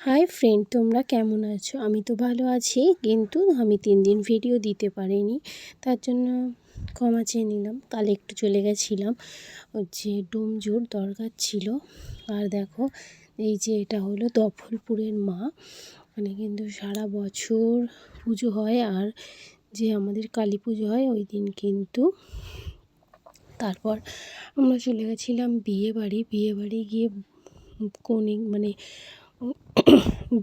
Hi friend, তোমরা কেমন আছো? আমি তো ভালো আছি, কিন্তু আমি 3 দিন ভিডিও দিতে পারিনি। তার জন্য ক্ষমা চেয়ে নিলাম। কাল একটু চলে গেছিলাম, হচ্ছে ডোমজুর দরগা ছিল। আর দেখো, এই যে এটা হলো দফলপুরের মা। মানে কিন্তু সারা বছর পুজো হয়, আর যে আমাদের কালী পুজো হয় ওই দিন কিন্তু। তারপর আমরা চলে গেছিলাম বিয়ে বাড়ি গিয়ে কনে মানে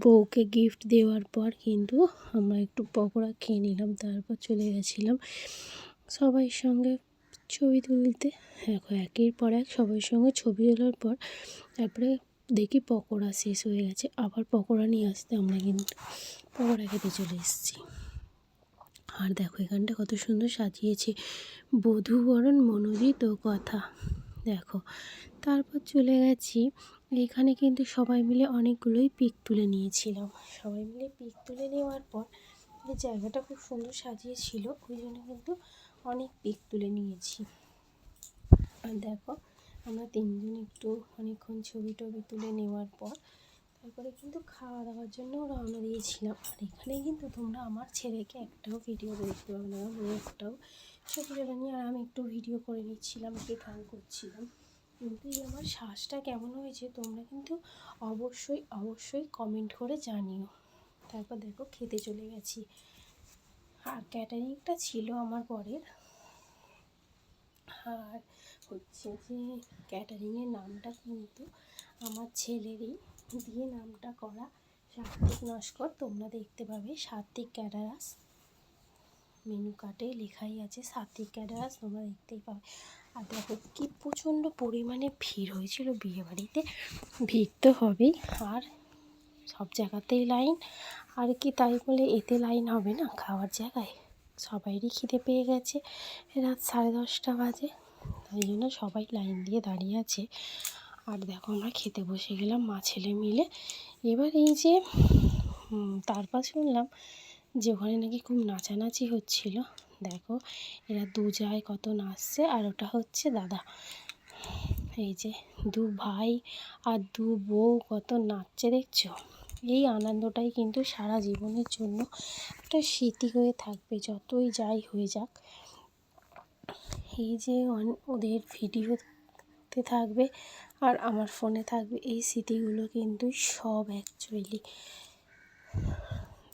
বউকে গিফট দেওয়ার পর কিন্তু আমরা একটু পকোড়া খেয়ে নিলাম। তারপর চলে গেছিলাম সবাইয়ের সঙ্গে ছবি তুলতে। দেখো, একের পর এক সবার সঙ্গে ছবি তোলার পর তারপরে দেখি পকোড়া শেষ হয়ে গেছে। আবার পকোড়া নিয়ে আসতে আমরা কিন্তু পকোড়া খেতে চলে এসেছি। আর দেখো, এখানটা কত সুন্দর সাজিয়েছে, বধূ বরণ মনোনীত কথা। দেখো, তারপর চলে গেছি এখানে কিন্তু সবাই মিলে অনেকগুলোই পিক তুলে নিয়েছিলাম। সবাই মিলে পিক তুলে নেওয়ার পর এই জায়গাটা খুব সুন্দর সাজিয়েছিল, ওই জন্য কিন্তু অনেক পিক তুলে নিয়েছি। আর দেখো, আমরা তিনজন একটু অনেকক্ষণ ছবি টবি তুলে নেওয়ার পর তারপরে কিন্তু খাওয়া দাওয়ার জন্য রওনা দিয়েছিলাম। আর এখানে কিন্তু তোমরা আমার ছেলেকে একটাও ভিডিও দেখতে পাবে না, একটাও ছবি তুলে নিয়ে। আর আমি একটু ভিডিও করে নিচ্ছিলাম, একটু ঢং করছিলাম। কিন্তু এই আমার শ্বাসটা কেমন হয়েছে তোমরা কিন্তু অবশ্যই কমেন্ট করে জানিও। তারপর দেখো, খেতে চলে গেছি। আর ক্যাটারিংটা ছিল আমার বরের। আর হচ্ছে যে ক্যাটারিংয়ের নামটা কিন্তু আমার ছেলেরই দিয়ে নামটা করা, সাত্বিক নস্কর। তোমরা দেখতে পাবে সাত্বিক ক্যাটারার্স, মেনু কার্ডে লেখাই আছে সাত্বিক ক্যাটারার্স, তোমরা দেখতেই পাবে। আর দেখো কি প্রচণ্ড পরিমাণে ভিড় হয়েছিল বিয়েবাড়িতে। ভিড় তো হবেই, আর সব জায়গাতেই লাইন। আর কি তাই বলে এতে লাইন হবে না? খাওয়ার জায়গায় সবাইরই খিদে পেয়ে গেছে, রাত 10:30 বাজে, তাই জন্য সবাই লাইন দিয়ে দাঁড়িয়ে আছে। আর দেখো, আমরা খেতে বসে গেলাম মা ছেলে মিলে। এবার এই যে তারপর শুনলাম যে ওখানে নাকি খুব নাচানাচি হচ্ছিল। দেখো, এরা দু যায় কত নাচছে, আর ওটা হচ্ছে দাদা। এই যে দু ভাই আর দু বউ কত নাচছে দেখছো। এই আনন্দটাই কিন্তু সারা জীবনের জন্য একটা স্মৃতি হয়ে থাকবে, যতই যাই হয়ে যাক। এই যে ওদের ভিডিওতে থাকবে আর আমার ফোনে থাকবে, এই স্মৃতিগুলো কিন্তু সব অ্যাকচুয়ালি।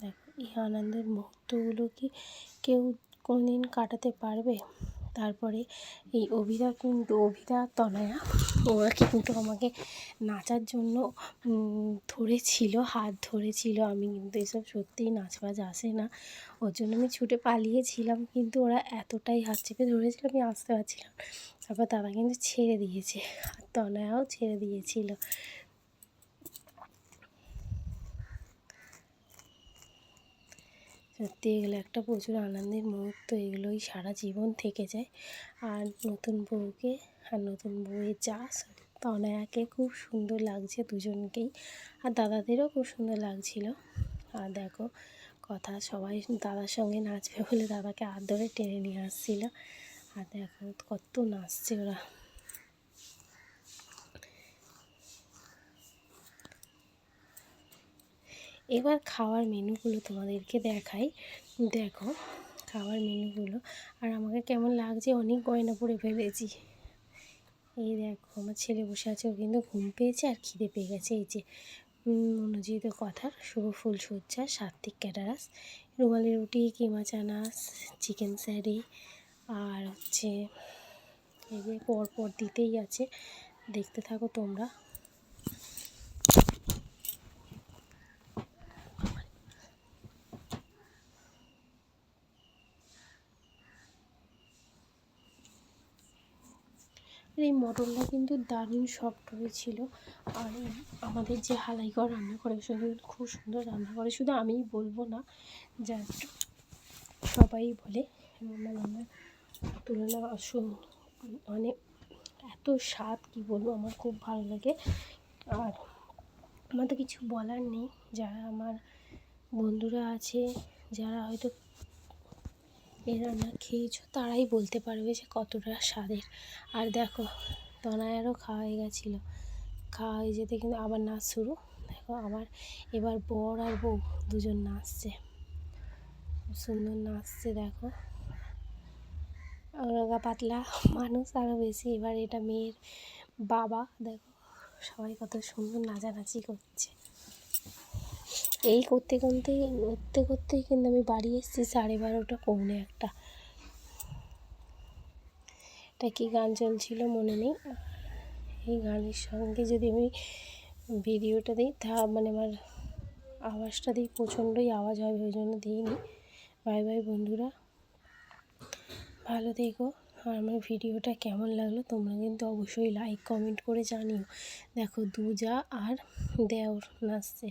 দেখো, এই আনন্দের মুহূর্তগুলো কি কেউ কোনদিন কাটাতে পারবে? তারপরে এই অভিদা তনয়া, ওরা কিন্তু আমাকে নাচার জন্য ধরেছিল, হাত ধরেছিল। আমি কিন্তু এসব সত্যিই নাচবাজ আসে না, ওর জন্য আমি ছুটে পালিয়েছিলাম। কিন্তু ওরা এতটাই হাত চেপে ধরেছিল, আমি আসতে পারছিলাম। তারপর তারা কিন্তু ছেড়ে দিয়েছে, আর তনয়াও ছেড়ে দিয়েছিল। সত্যি এগুলো একটা প্রচুর আনন্দের মুহূর্ত, এগুলোই সারা জীবন থেকে যায়। আর নতুন বউকে আর নতুন বউয়ের যা তনয়াকে খুব সুন্দর লাগছে দুজনকেই, আর দাদাদেরও খুব সুন্দর লাগছিল। আর দেখো, সবাই দাদার সঙ্গে নাচবে বলে দাদাকে হাত ধরে টেনে নিয়ে আসছিল। আর দেখো কত নাচছে ওরা। এবার খাওয়ার মেনুগুলো তোমাদেরকে দেখাই। দেখো খাওয়ার মেনুগুলো, আর আমাকে কেমন লাগছে, অনেক গয়না পরে ফেলেছি। এই দেখো, আমার ছেলে বসে আছে, ও কিন্তু ঘুম পেয়েছে আর খিদে পেয়ে গেছে। এই যে মনোজিত কথার শুভ ফুলসজ্জা, সাত্বিক ক্যাটারার্স, রুমালি রুটি, কিমা চানাস, চিকেন স্যারি, আর হচ্ছে এই যে পরপর দিতেই আছে, দেখতে থাকো তোমরা। আর এই মটনটা কিন্তু দারুণ সফট হয়েছিল। আর আমাদের যে হালাইঘর রান্না করে সেটা খুব সুন্দর রান্না করে, শুধু আমিই বলবো না, যা সবাই বলে। আমার তুলনা মানে এত স্বাদ কী বলবো, আমার খুব ভালো লাগে। আর আমার তো কিছু বলার নেই, যারা আমার বন্ধুরা আছে যারা হয়তো এই রান্না খেয়েছো তারাই বলতে পারবে যে কতটা স্বাদের। আর দেখো, তনয়ারও খাওয়া হয়ে গেছিলো, খাওয়া হয়ে যেতে কিন্তু আবার নাচ শুরু। দেখো দেখো আমার এবার বর আর বউ দুজন নাচছে, খুব সুন্দর নাচছে দেখো। রোগা পাতলা মানুষ আরও বেশি। এবার এটা মেয়ের বাবা, দেখো সবাই কত সুন্দর নাচানাচি করছে। এই করতে করতেই কিন্তু আমি বাড়ি এসেছি 12:30 পৌনে 1। এটা কী গান চলছিল মনে নেই। এই গানের সঙ্গে যদি আমি ভিডিওটা দিই তা মানে আমার আওয়াজটা দিই, প্রচণ্ডই আওয়াজ হবে, ওই জন্য দিইনি। বাই বাই বন্ধুরা, ভালো থেকো। আর আমার ভিডিওটা কেমন লাগলো তোমরা কিন্তু অবশ্যই লাইক কমেন্ট করে জানিও। দেখো দুজা আর দেওর নাচছে।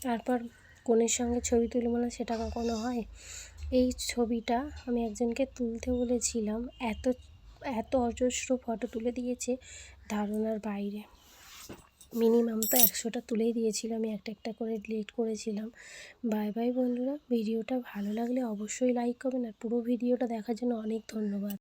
তারপর কনের সঙ্গে ছবি তুলব না, সেটা কখনো হয়? এই ছবিটা আমি একজনকে তুলতে বলেছিলাম, এত এত অজস্র ফটো তুলে দিয়েছে ধারণার বাইরে। মিনিমাম তো 100টা তুলেই দিয়েছিল, আমি একটা একটা করে ডিলিট করেছিলাম। বাই বাই বন্ধুরা, ভিডিওটা ভালো লাগলে অবশ্যই লাইক করবেন, আর পুরো ভিডিওটা দেখার জন্য অনেক ধন্যবাদ।